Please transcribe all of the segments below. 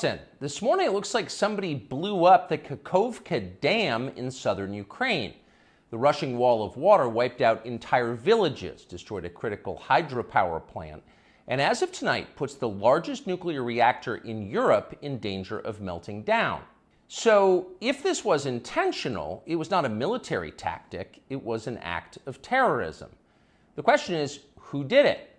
This morning it looks like somebody blew up the Kakhovka Dam in southern Ukraine. The rushing wall of water wiped out entire villages, destroyed a critical hydropower plant, and as of tonight puts the largest nuclear reactor in Europe in danger of melting down. So if this was intentional, it was not a military tactic, it was an act of terrorism. The question is, who did it?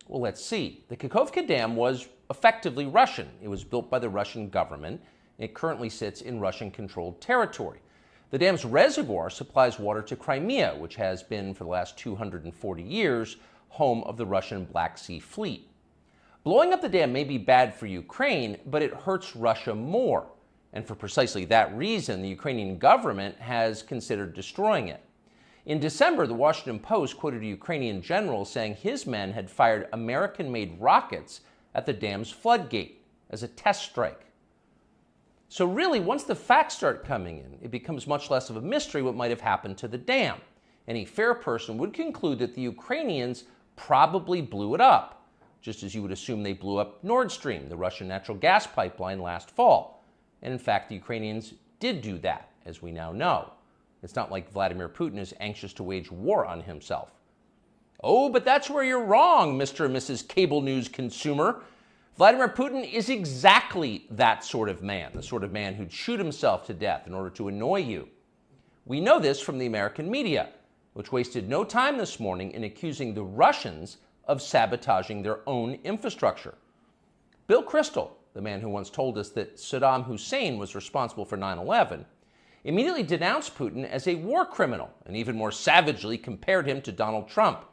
Well, let's see. The Kakhovka Dam was effectively Russian. It was built by the Russian government. It currently sits in Russian-controlled territory. The dam's reservoir supplies water to Crimea, which has been, for the last 240 years, home of the Russian Black Sea Fleet. Blowing up the dam may be bad for Ukraine, but it hurts Russia more. And for precisely that reason, the Ukrainian government has considered destroying it. In December, the Washington Post quoted a Ukrainian general saying his men had fired American-made rockets at the dam's floodgate as a test strike. So really, once the facts start coming in, it becomes much less of a mystery what might have happened to the dam. Any fair person would conclude that the Ukrainians probably blew it up, just as you would assume they blew up Nord Stream, the Russian natural gas pipeline, last fall. And in fact, the Ukrainians did do that, as we now know. It's not like Vladimir Putin is anxious to wage war on himself. Oh, but that's where you're wrong, Mr. and Mrs. Cable News consumer. Vladimir Putin is exactly that sort of man, the sort of man who'd shoot himself to death in order to annoy you. We know this from the American media, which wasted no time this morning in accusing the Russians of sabotaging their own infrastructure. Bill Kristol, the man who once told us that Saddam Hussein was responsible for 9/11, immediately denounced Putin as a war criminal and even more savagely compared him to Donald Trump.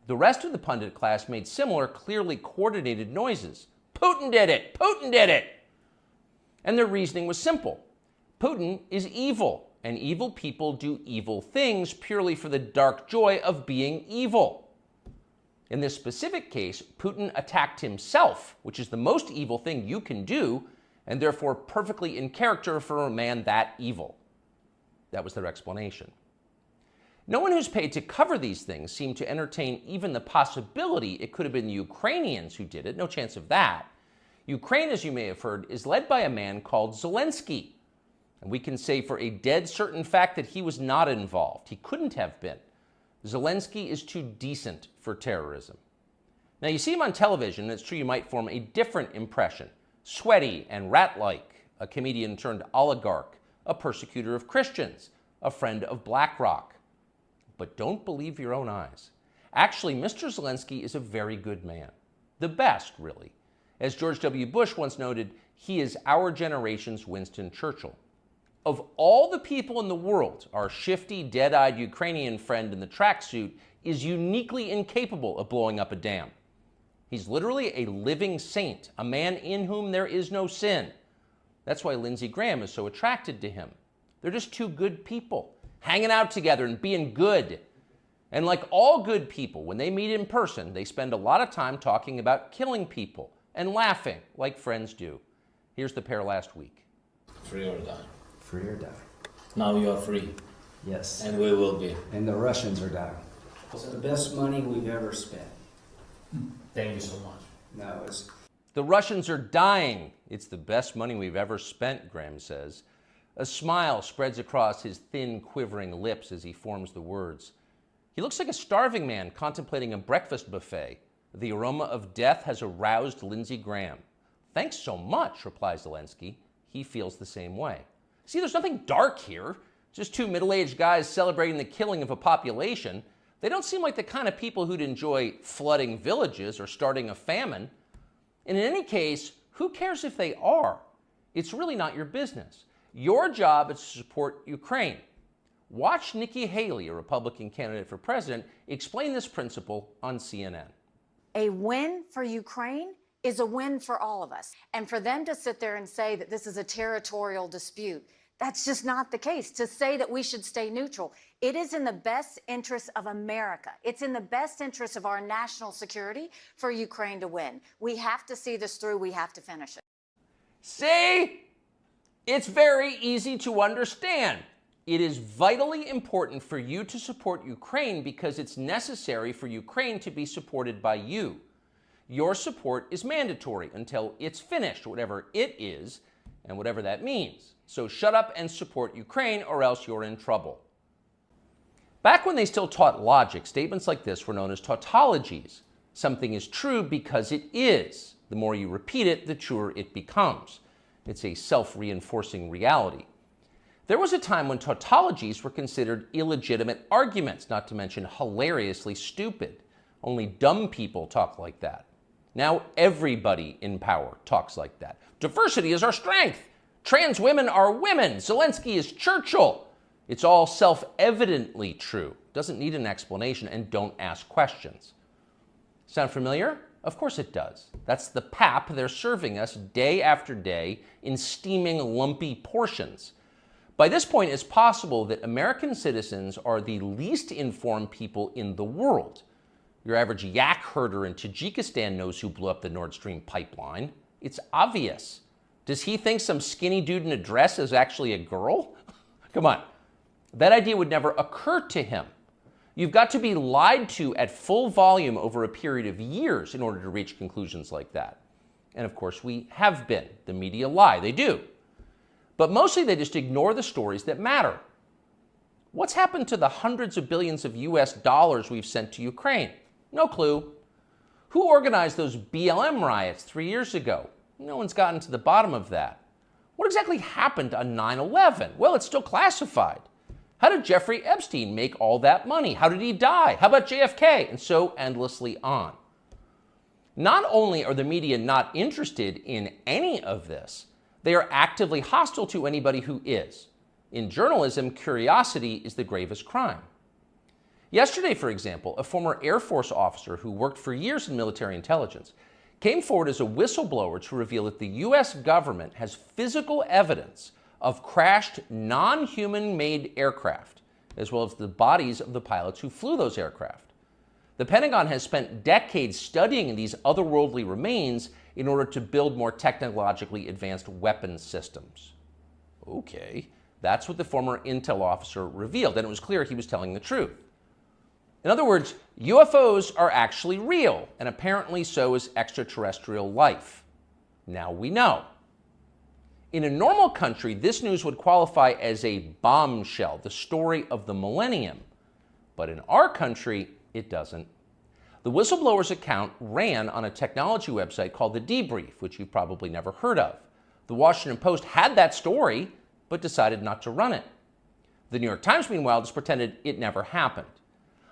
The rest of the pundit class made similar, clearly coordinated noises. Putin did it! Putin did it! And their reasoning was simple. Putin is evil, and evil people do evil things purely for the dark joy of being evil. In this specific case, Putin attacked himself, which is the most evil thing you can do, and therefore perfectly in character for a man that evil. That was their explanation. No one who's paid to cover these things seemed to entertain even the possibility it could have been the Ukrainians who did it. No chance of that. Ukraine, as you may have heard, is led by a man called Zelensky. And we can say for a dead certain fact that he was not involved. He couldn't have been. Zelensky is too decent for terrorism. Now, you see him on television, and it's true you might form a different impression. Sweaty and rat-like, a comedian turned oligarch, a persecutor of Christians, a friend of BlackRock. But don't believe your own eyes. Actually, Mr. Zelensky is a very good man. The best, really. As George W. Bush once noted, he is our generation's Winston Churchill. Of all the people in the world, our shifty, dead-eyed Ukrainian friend in the tracksuit is uniquely incapable of blowing up a dam. He's literally a living saint, a man in whom there is no sin. That's why Lindsey Graham is so attracted to him. They're just two good people, hanging out together and being good. And like all good people, when they meet in person, they spend a lot of time talking about killing people and laughing like friends do. Here's the pair last week. Free or die. Free or die. Now you are free. Yes. And we will be. And the Russians are dying. It's the best money we've ever spent. Thank you so much. No, it's... The Russians are dying. It's the best money we've ever spent, Graham says. A smile spreads across his thin, quivering lips as he forms the words. He looks like a starving man contemplating a breakfast buffet. The aroma of death has aroused Lindsey Graham. Thanks so much, replies Zelensky. He feels the same way. See, there's nothing dark here. Just two middle-aged guys celebrating the killing of a population. They don't seem like the kind of people who'd enjoy flooding villages or starting a famine. And in any case, who cares if they are? It's really not your business. Your job is to support Ukraine. Watch Nikki Haley, a Republican candidate for president, explain this principle on CNN. A win for Ukraine is a win for all of us. And for them to sit there and say that this is a territorial dispute, that's just not the case. To say that we should stay neutral, it is in the best interest of America. It's in the best interest of our national security for Ukraine to win. We have to see this through. We have to finish it. See? It's very easy to understand. It is vitally important for you to support Ukraine because it's necessary for Ukraine to be supported by you. your support is mandatory until it's finished, whatever it is, and whatever that means. So shut up and support Ukraine, or else you're in trouble. Back when they still taught logic, statements like this were known as tautologies. Something is true because it is. The more you repeat it, the truer it becomes. It's a self-reinforcing reality. There was a time when tautologies were considered illegitimate arguments, not to mention hilariously stupid. Only dumb people talk like that. Now everybody in power talks like that. Diversity is our strength. Trans women are women. Zelensky is Churchill. It's all self-evidently true. Doesn't need an explanation, and don't ask questions. Sound familiar? Of course it does. That's the pap they're serving us day after day in steaming, lumpy portions. By this point, it's possible that American citizens are the least informed people in the world. Your average yak herder in Tajikistan knows who blew up the Nord Stream pipeline. It's obvious. Does he think some skinny dude in a dress is actually a girl? Come on. That idea would never occur to him. You've got to be lied to at full volume over a period of years in order to reach conclusions like that. And of course, we have been. The media lie. They do. But mostly they just ignore the stories that matter. What's happened to the hundreds of billions of US dollars we've sent to Ukraine? No clue. Who organized those BLM riots 3 years ago? No one's gotten to the bottom of that. What exactly happened on 9/11? Well, it's still classified. How did Jeffrey Epstein make all that money? How did he die? How about JFK? And so endlessly on. Not only are the media not interested in any of this, they are actively hostile to anybody who is. In journalism, curiosity is the gravest crime. Yesterday, for example, a former Air Force officer who worked for years in military intelligence came forward as a whistleblower to reveal that the U.S. government has physical evidence of crashed non-human-made aircraft, as well as the bodies of the pilots who flew those aircraft. The Pentagon has spent decades studying these otherworldly remains in order to build more technologically advanced weapons systems. Okay, that's what the former intel officer revealed, and it was clear he was telling the truth. In other words, UFOs are actually real, and apparently so is extraterrestrial life. Now we know. In a normal country, this news would qualify as a bombshell, the story of the millennium. But in our country, it doesn't. The whistleblower's account ran on a technology website called The Debrief, which you've probably never heard of. The Washington Post had that story, but decided not to run it. The New York Times, meanwhile, just pretended it never happened.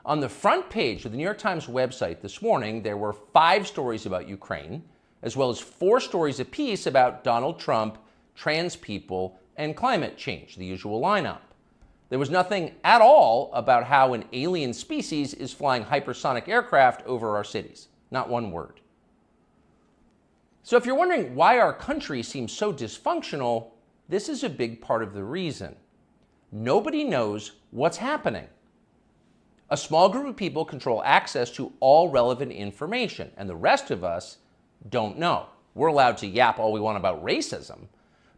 On the front page of the New York Times website this morning, there were 5 stories about Ukraine, as well as 4 stories apiece about Donald Trump, trans people, and climate change, the usual lineup. There was nothing at all about how an alien species is flying hypersonic aircraft over our cities. Not one word. So if you're wondering why our country seems so dysfunctional, this is a big part of the reason. Nobody knows what's happening. A small group of people control access to all relevant information, and the rest of us don't know. We're allowed to yap all we want about racism,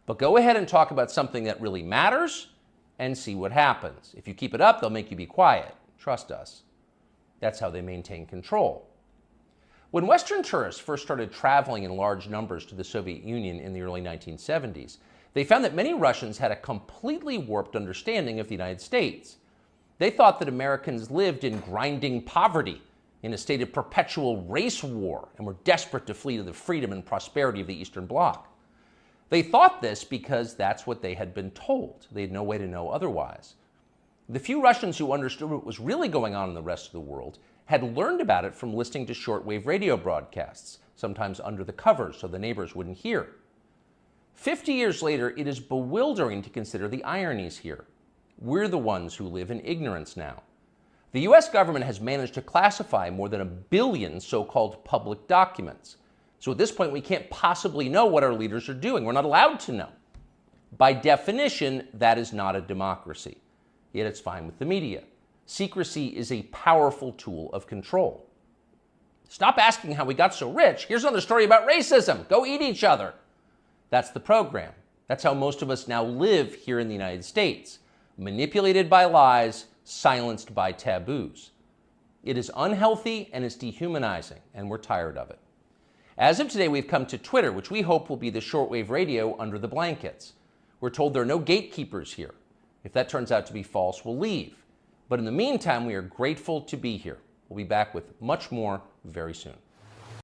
but go ahead and talk about something that really matters and see what happens. If you keep it up, they'll make you be quiet. Trust us. That's how they maintain control. When Western tourists first started traveling in large numbers to the Soviet Union in the early 1970s, they found that many Russians had a completely warped understanding of the United States. They thought that Americans lived in grinding poverty, in a state of perpetual race war, and were desperate to flee to the freedom and prosperity of the Eastern Bloc. They thought this because that's what they had been told. They had no way to know otherwise. The few Russians who understood what was really going on in the rest of the world had learned about it from listening to shortwave radio broadcasts, sometimes under the covers so the neighbors wouldn't hear. 50 years later, it is bewildering to consider the ironies here. We're the ones who live in ignorance now. The US government has managed to classify more than 1 billion so-called public documents. So at this point, we can't possibly know what our leaders are doing. We're not allowed to know. By definition, that is not a democracy. Yet it's fine with the media. Secrecy is a powerful tool of control. Stop asking how we got so rich. Here's another story about racism. Go eat each other. That's the program. That's how most of us now live here in the United States. Manipulated by lies, silenced by taboos. It is unhealthy and it's dehumanizing, and we're tired of it. As of today, we've come to Twitter, which we hope will be the shortwave radio under the blankets. We're told there are no gatekeepers here. If that turns out to be false, we'll leave. But in the meantime, we are grateful to be here. We'll be back with much more very soon.